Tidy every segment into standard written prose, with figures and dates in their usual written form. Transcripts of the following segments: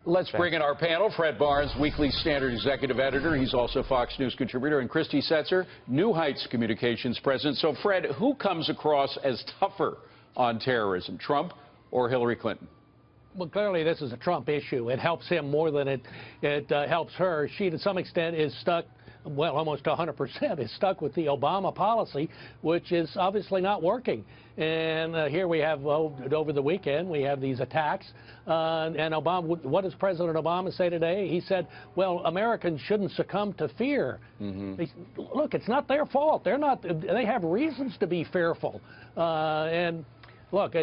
Let's bring in our panel. Fred Barnes, Weekly Standard Executive Editor. He's also Fox News contributor. And Christy Setzer, New Heights Communications President. So, Fred, who comes across as tougher on terrorism, Trump or Hillary Clinton? Well, clearly this is a Trump issue. It helps him more than it helps her. She, to some extent, is stuck, well, almost 100% is stuck with the Obama policy, which is obviously not working. And here we have, over the weekend, we have these attacks. And Obama, what does President Obama say today? He said, well, Americans shouldn't succumb to fear. Look, it's not their fault. They have reasons to be fearful. And look,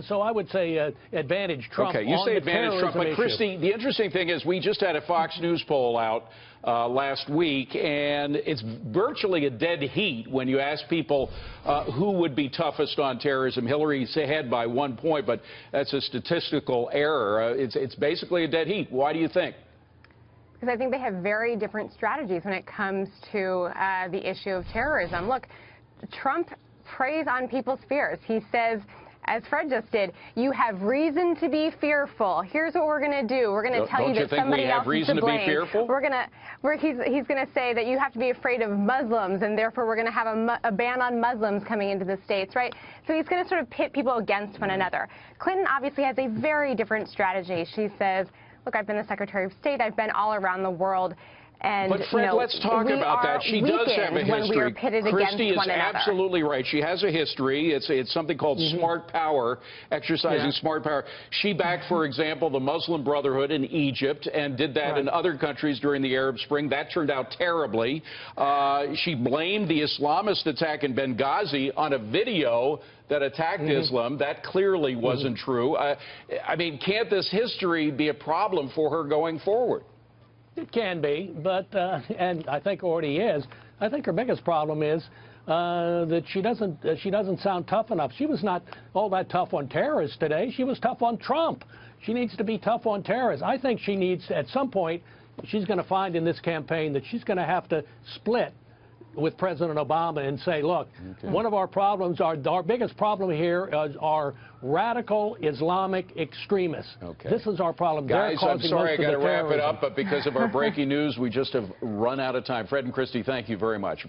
so I would say advantage Trump. Okay, you say advantage Trump, but Christy, the interesting thing is we just had a Fox News poll out last week, and it's virtually a dead heat when you ask people who would be toughest on terrorism. Hillary's ahead by 1 point, but that's a statistical error. It's basically a dead heat. Why do you think? Because I think they have very different strategies when it comes to the issue of terrorism. Look, Trump preys on people's fears. He says, as Fred just did, you have reason to be fearful. Here's what we're going to do. We're going to tell you that somebody else is to blame. He's going to say that you have to be afraid of Muslims, and therefore we're going to have a ban on Muslims coming into the states, right? So he's going to sort of pit people against one another. Clinton obviously has a very different strategy. She says, look, I've been the Secretary of State. I've been all around the world. And, but Fred, let's talk about that. She does have a history. Christy is absolutely right. She has a history. It's something called smart power, exercising smart power. She backed, for example, the Muslim Brotherhood in Egypt and did that in other countries during the Arab Spring. That turned out terribly. She blamed the Islamist attack in Benghazi on a video that attacked Islam. That clearly wasn't true. I mean, can't this history be a problem for her going forward? It can be, but and I think already is. I think her biggest problem is that she doesn't sound tough enough. She was not all that tough on terrorists today. She was tough on Trump. She needs to be tough on terrorists. I think she needs, at some point, she's going to find in this campaign that she's going to have to split with President Obama and say, look, one of our problems, our biggest problem here are radical Islamic extremists. This is our problem. Guys, I'm sorry, I got to wrap it up, but because of our breaking news, we just have run out of time. Fred and Christy, thank you very much.